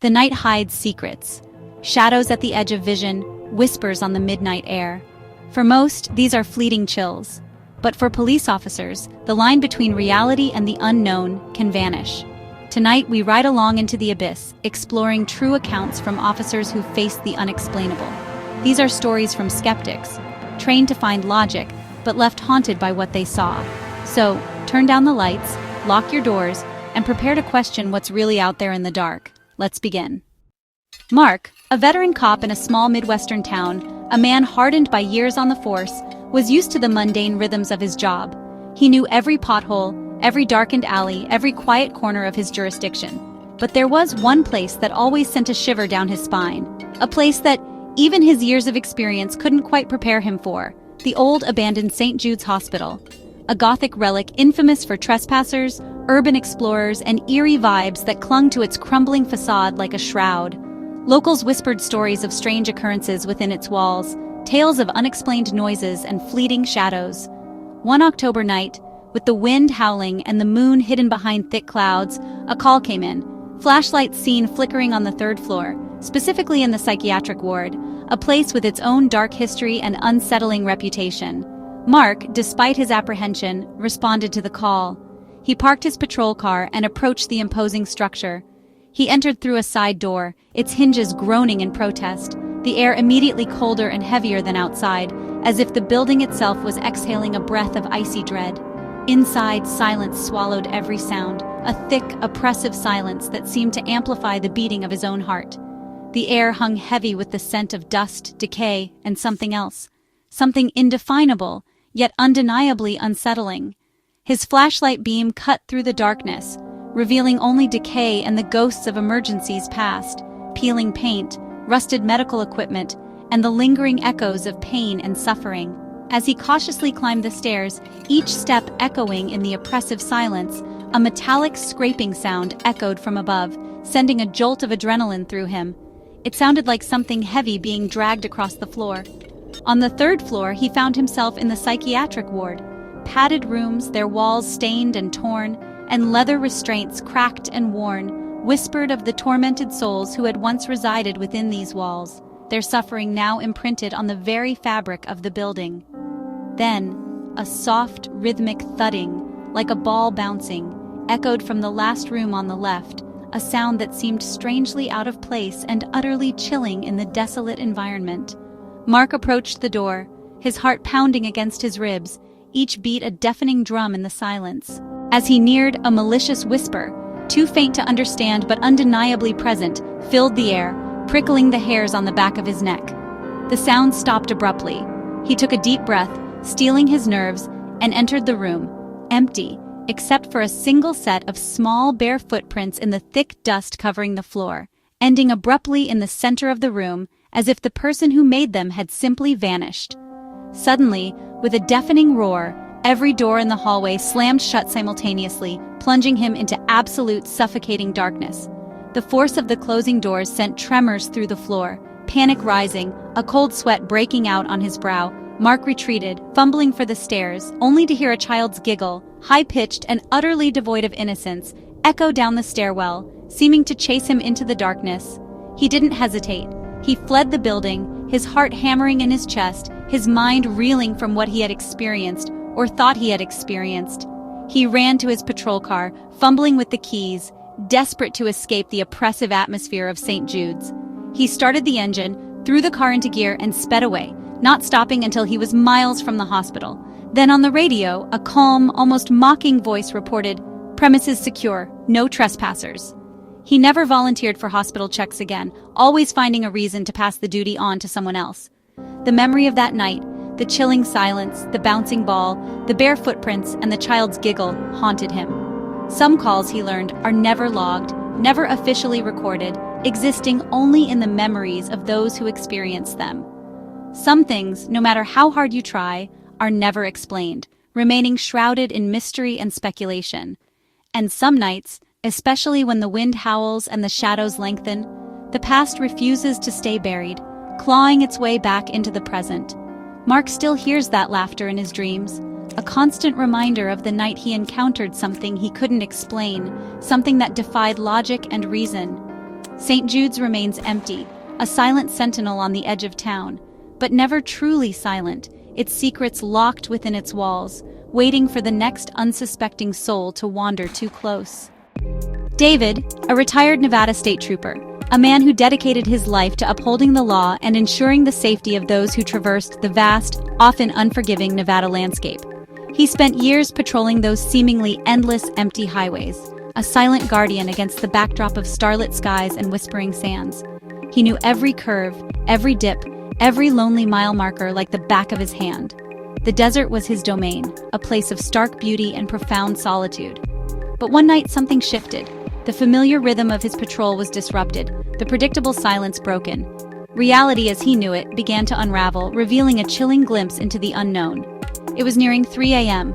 The night hides secrets. Shadows at the edge of vision, whispers on the midnight air. For most, these are fleeting chills. But for police officers, the line between reality and the unknown can vanish. Tonight, we ride along into the abyss, exploring true accounts from officers who faced the unexplainable. These are stories from skeptics, trained to find logic, but left haunted by what they saw. So, turn down the lights, lock your doors, and prepare to question what's really out there in the dark. Let's begin. Mark, a veteran cop in a small Midwestern town, a man hardened by years on the force, was used to the mundane rhythms of his job. He knew every pothole, every darkened alley, every quiet corner of his jurisdiction. But there was one place that always sent a shiver down his spine. A place that even his years of experience couldn't quite prepare him for. The old abandoned St. Jude's Hospital. A Gothic relic infamous for trespassers, urban explorers, and eerie vibes that clung to its crumbling facade like a shroud. Locals whispered stories of strange occurrences within its walls, tales of unexplained noises and fleeting shadows. One October night, with the wind howling and the moon hidden behind thick clouds, a call came in. Flashlights seen flickering on the third floor, specifically in the psychiatric ward, a place with its own dark history and unsettling reputation. Mark, despite his apprehension, responded to the call. He parked his patrol car and approached the imposing structure. He entered through a side door, its hinges groaning in protest, the air immediately colder and heavier than outside, as if the building itself was exhaling a breath of icy dread. Inside, silence swallowed every sound, a thick, oppressive silence that seemed to amplify the beating of his own heart. The air hung heavy with the scent of dust, decay, and something else. Something indefinable, yet undeniably unsettling. His flashlight beam cut through the darkness, revealing only decay and the ghosts of emergencies past, peeling paint, rusted medical equipment, and the lingering echoes of pain and suffering. As he cautiously climbed the stairs, each step echoing in the oppressive silence, a metallic scraping sound echoed from above, sending a jolt of adrenaline through him. It sounded like something heavy being dragged across the floor. On the third floor, he found himself in the psychiatric ward. Padded rooms, their walls stained and torn, and leather restraints cracked and worn, whispered of the tormented souls who had once resided within these walls, their suffering now imprinted on the very fabric of the building. Then, a soft, rhythmic thudding, like a ball bouncing, echoed from the last room on the left, a sound that seemed strangely out of place and utterly chilling in the desolate environment. Mark approached the door, his heart pounding against his ribs, each beat a deafening drum in the silence. As he neared, a malicious whisper, too faint to understand but undeniably present, filled the air, prickling the hairs on the back of his neck. The sound stopped abruptly. He took a deep breath, steeling his nerves, and entered the room, empty, except for a single set of small, bare footprints in the thick dust covering the floor, ending abruptly in the center of the room, as if the person who made them had simply vanished. Suddenly, with a deafening roar, every door in the hallway slammed shut simultaneously, plunging him into absolute suffocating darkness. The force of the closing doors sent tremors through the floor, panic rising, a cold sweat breaking out on his brow. Mark retreated, fumbling for the stairs, only to hear a child's giggle, high-pitched and utterly devoid of innocence, echo down the stairwell, seeming to chase him into the darkness. He didn't hesitate. He fled the building, his heart hammering in his chest, his mind reeling from what he had experienced, or thought he had experienced. He ran to his patrol car, fumbling with the keys, desperate to escape the oppressive atmosphere of St. Jude's. He started the engine, threw the car into gear, and sped away, not stopping until he was miles from the hospital. Then on the radio, a calm, almost mocking voice reported, "Premises secure, no trespassers." He never volunteered for hospital checks again, always finding a reason to pass the duty on to someone else. The memory of that night, the chilling silence, the bouncing ball, the bare footprints, and the child's giggle haunted him. Some calls, he learned, are never logged, never officially recorded, existing only in the memories of those who experienced them. Some things, no matter how hard you try, are never explained, remaining shrouded in mystery and speculation. And some nights, especially when the wind howls and the shadows lengthen, the past refuses to stay buried, clawing its way back into the present. Mark still hears that laughter in his dreams, a constant reminder of the night he encountered something he couldn't explain, something that defied logic and reason. St. Jude's remains empty, a silent sentinel on the edge of town, but never truly silent, its secrets locked within its walls, waiting for the next unsuspecting soul to wander too close. David, a retired Nevada state trooper, a man who dedicated his life to upholding the law and ensuring the safety of those who traversed the vast, often unforgiving Nevada landscape. He spent years patrolling those seemingly endless empty highways, a silent guardian against the backdrop of starlit skies and whispering sands. He knew every curve, every dip, every lonely mile marker like the back of his hand. The desert was his domain, a place of stark beauty and profound solitude. But one night something shifted. The familiar rhythm of his patrol was disrupted, the predictable silence broken. Reality as he knew it began to unravel, revealing a chilling glimpse into the unknown. It was nearing 3 a.m.,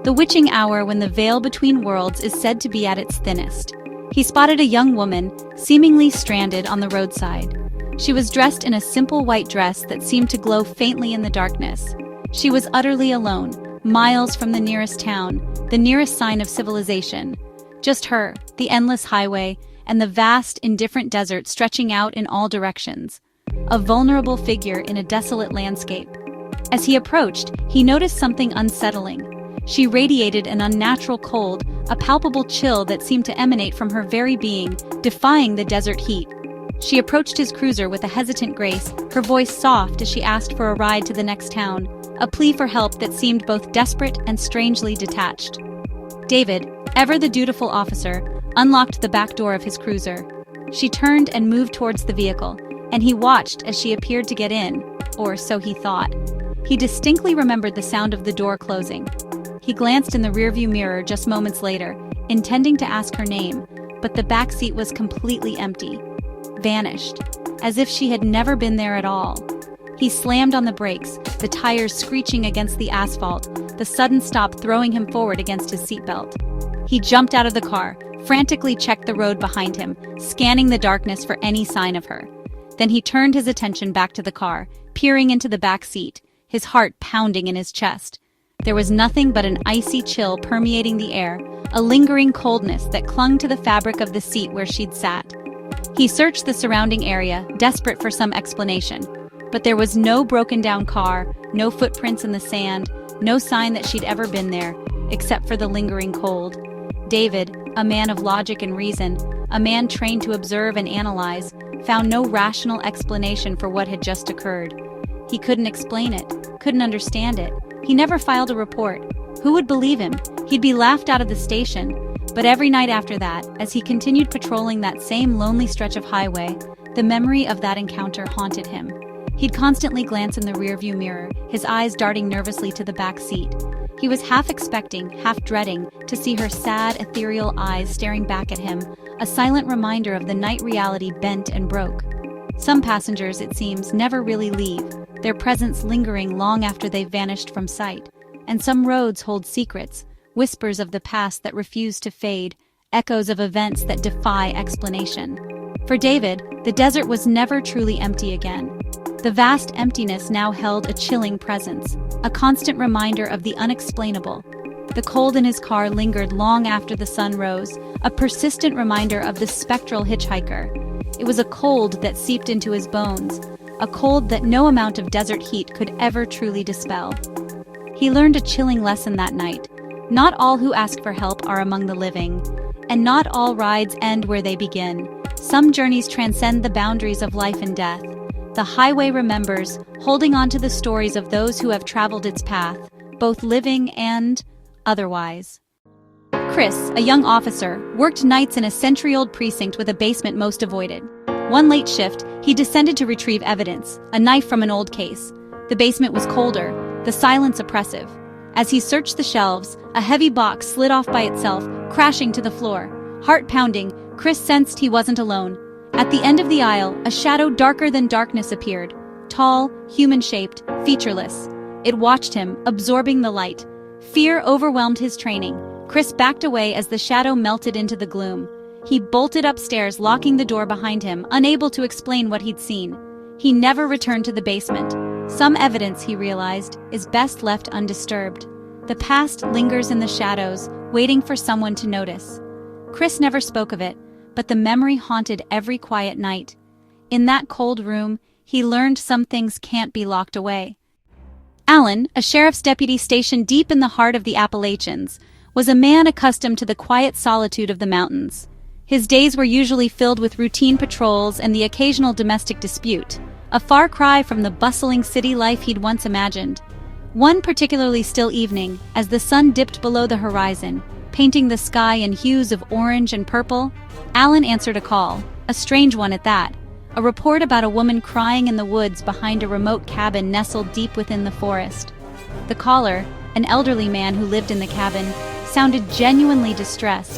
the witching hour when the veil between worlds is said to be at its thinnest. He spotted a young woman, seemingly stranded on the roadside. She was dressed in a simple white dress that seemed to glow faintly in the darkness. She was utterly alone, miles from the nearest town, the nearest sign of civilization. Just her, the endless highway, and the vast, indifferent desert stretching out in all directions. A vulnerable figure in a desolate landscape. As he approached, he noticed something unsettling. She radiated an unnatural cold, a palpable chill that seemed to emanate from her very being, defying the desert heat. She approached his cruiser with a hesitant grace, her voice soft as she asked for a ride to the next town, a plea for help that seemed both desperate and strangely detached. David, ever the dutiful officer, unlocked the back door of his cruiser. She turned and moved towards the vehicle, and he watched as she appeared to get in, or so he thought. He distinctly remembered the sound of the door closing. He glanced in the rearview mirror just moments later, intending to ask her name, but the back seat was completely empty. Vanished, as if she had never been there at all. He slammed on the brakes, the tires screeching against the asphalt, the sudden stop throwing him forward against his seatbelt. He jumped out of the car, frantically checked the road behind him, scanning the darkness for any sign of her. Then he turned his attention back to the car, peering into the back seat, his heart pounding in his chest. There was nothing but an icy chill permeating the air, a lingering coldness that clung to the fabric of the seat where she'd sat. He searched the surrounding area, desperate for some explanation. But there was no broken-down car, no footprints in the sand, no sign that she'd ever been there, except for the lingering cold. David, a man of logic and reason, a man trained to observe and analyze, found no rational explanation for what had just occurred. He couldn't explain it, couldn't understand it. He never filed a report. Who would believe him? He'd be laughed out of the station. But every night after that, as he continued patrolling that same lonely stretch of highway, the memory of that encounter haunted him. He'd constantly glance in the rearview mirror, his eyes darting nervously to the back seat. He was half expecting, half dreading, to see her sad, ethereal eyes staring back at him, a silent reminder of the night reality bent and broke. Some passengers, it seems, never really leave, their presence lingering long after they've vanished from sight. And some roads hold secrets, whispers of the past that refuse to fade, echoes of events that defy explanation. For David, the desert was never truly empty again. The vast emptiness now held a chilling presence, a constant reminder of the unexplainable. The cold in his car lingered long after the sun rose, a persistent reminder of the spectral hitchhiker. It was a cold that seeped into his bones, a cold that no amount of desert heat could ever truly dispel. He learned a chilling lesson that night. Not all who ask for help are among the living, and not all rides end where they begin. Some journeys transcend the boundaries of life and death. The highway remembers, holding on to the stories of those who have traveled its path, both living and otherwise. Chris, a young officer, worked nights in a century-old precinct with a basement most avoided. One late shift, he descended to retrieve evidence, a knife from an old case. The basement was colder, the silence oppressive. As he searched the shelves, a heavy box slid off by itself, crashing to the floor. Heart pounding, Chris sensed he wasn't alone. At the end of the aisle, a shadow darker than darkness appeared. Tall, human-shaped, featureless. It watched him, absorbing the light. Fear overwhelmed his training. Chris backed away as the shadow melted into the gloom. He bolted upstairs, locking the door behind him, unable to explain what he'd seen. He never returned to the basement. Some evidence, he realized, is best left undisturbed. The past lingers in the shadows, waiting for someone to notice. Chris never spoke of it, but the memory haunted every quiet night. In that cold room, he learned some things can't be locked away. Alan, a sheriff's deputy stationed deep in the heart of the Appalachians, was a man accustomed to the quiet solitude of the mountains. His days were usually filled with routine patrols and the occasional domestic dispute, a far cry from the bustling city life he'd once imagined. One particularly still evening, as the sun dipped below the horizon, painting the sky in hues of orange and purple, Alan answered a call, a strange one at that. A report about a woman crying in the woods behind a remote cabin nestled deep within the forest. The caller, an elderly man who lived in the cabin, sounded genuinely distressed.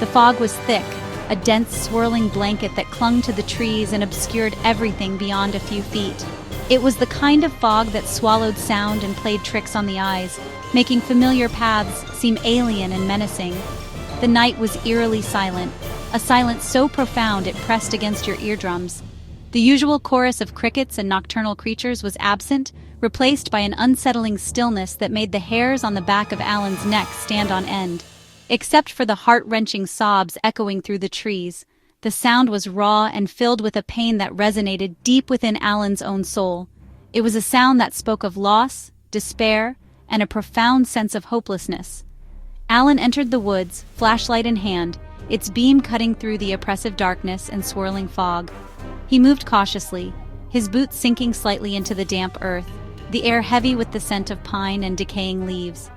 The fog was thick, a dense swirling blanket that clung to the trees and obscured everything beyond a few feet. It was the kind of fog that swallowed sound and played tricks on the eyes, making familiar paths seem alien and menacing. The night was eerily silent, a silence so profound it pressed against your eardrums. The usual chorus of crickets and nocturnal creatures was absent, replaced by an unsettling stillness that made the hairs on the back of Alan's neck stand on end. Except for the heart-wrenching sobs echoing through the trees, the sound was raw and filled with a pain that resonated deep within Alan's own soul. It was a sound that spoke of loss, despair, and a profound sense of hopelessness. Alan entered the woods, flashlight in hand, its beam cutting through the oppressive darkness and swirling fog. He moved cautiously, his boots sinking slightly into the damp earth, the air heavy with the scent of pine and decaying leaves.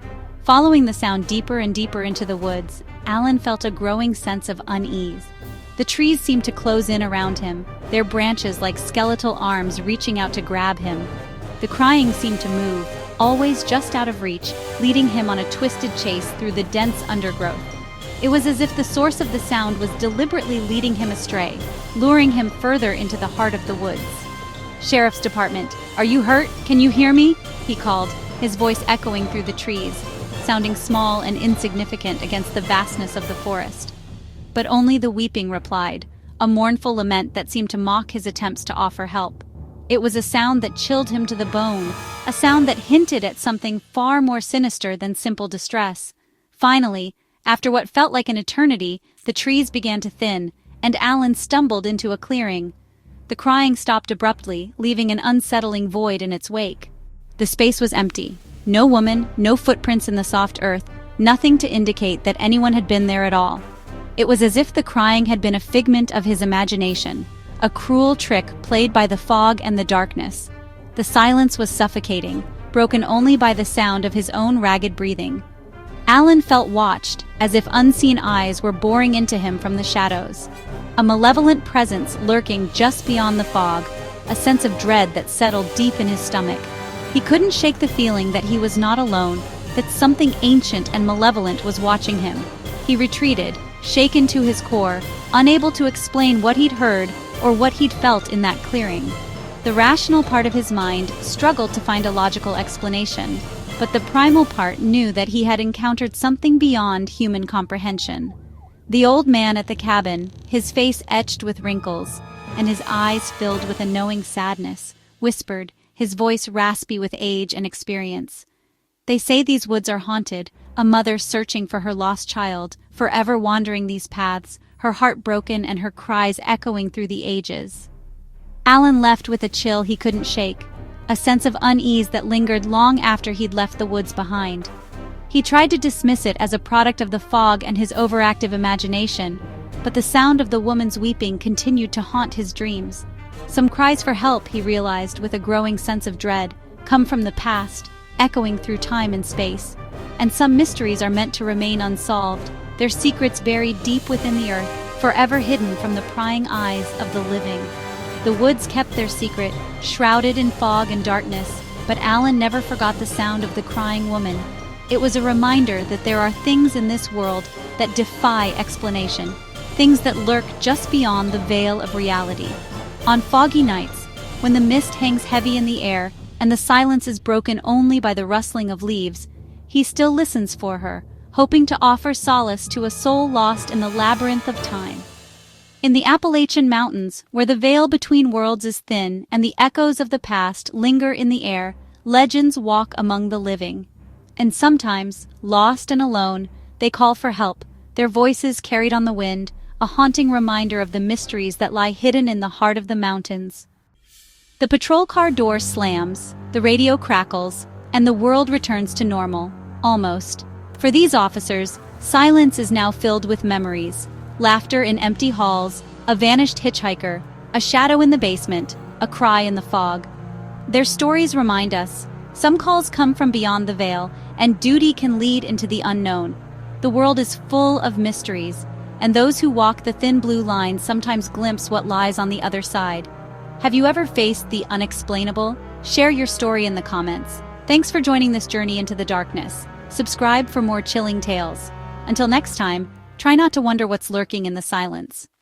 Following the sound deeper and deeper into the woods, Alan felt a growing sense of unease. The trees seemed to close in around him, their branches like skeletal arms reaching out to grab him. The crying seemed to move, always just out of reach, leading him on a twisted chase through the dense undergrowth. It was as if the source of the sound was deliberately leading him astray, luring him further into the heart of the woods. "Sheriff's Department, are you hurt? Can you hear me?" he called, his voice echoing through the trees, sounding small and insignificant against the vastness of the forest. But only the weeping replied, a mournful lament that seemed to mock his attempts to offer help. It was a sound that chilled him to the bone, a sound that hinted at something far more sinister than simple distress. Finally, after what felt like an eternity, the trees began to thin, and Alan stumbled into a clearing. The crying stopped abruptly, leaving an unsettling void in its wake. The space was empty. No woman, no footprints in the soft earth, nothing to indicate that anyone had been there at all. It was as if the crying had been a figment of his imagination, a cruel trick played by the fog and the darkness. The silence was suffocating, broken only by the sound of his own ragged breathing. Alan felt watched, as if unseen eyes were boring into him from the shadows. A malevolent presence lurking just beyond the fog, a sense of dread that settled deep in his stomach. He couldn't shake the feeling that he was not alone, that something ancient and malevolent was watching him. He retreated, shaken to his core, unable to explain what he'd heard or what he'd felt in that clearing. The rational part of his mind struggled to find a logical explanation, but the primal part knew that he had encountered something beyond human comprehension. The old man at the cabin, his face etched with wrinkles, and his eyes filled with a knowing sadness, whispered, his voice raspy with age and experience. "They say these woods are haunted, a mother searching for her lost child, forever wandering these paths, her heart broken and her cries echoing through the ages." Alan left with a chill he couldn't shake, a sense of unease that lingered long after he'd left the woods behind. He tried to dismiss it as a product of the fog and his overactive imagination, but the sound of the woman's weeping continued to haunt his dreams. Some cries for help, he realized with a growing sense of dread, come from the past, echoing through time and space. And some mysteries are meant to remain unsolved, their secrets buried deep within the earth, forever hidden from the prying eyes of the living. The woods kept their secret, shrouded in fog and darkness, but Alan never forgot the sound of the crying woman. It was a reminder that there are things in this world that defy explanation, things that lurk just beyond the veil of reality. On foggy nights, when the mist hangs heavy in the air and the silence is broken only by the rustling of leaves, he still listens for her, hoping to offer solace to a soul lost in the labyrinth of time. In the Appalachian Mountains, where the veil between worlds is thin and the echoes of the past linger in the air, legends walk among the living. And sometimes, lost and alone, they call for help, their voices carried on the wind, a haunting reminder of the mysteries that lie hidden in the heart of the mountains. The patrol car door slams, the radio crackles, and the world returns to normal, almost. For these officers, silence is now filled with memories, laughter in empty halls, a vanished hitchhiker, a shadow in the basement, a cry in the fog. Their stories remind us, some calls come from beyond the veil, and duty can lead into the unknown. The world is full of mysteries, and those who walk the thin blue line sometimes glimpse what lies on the other side. Have you ever faced the unexplainable? Share your story in the comments. Thanks for joining this journey into the darkness. Subscribe for more chilling tales. Until next time, try not to wonder what's lurking in the silence.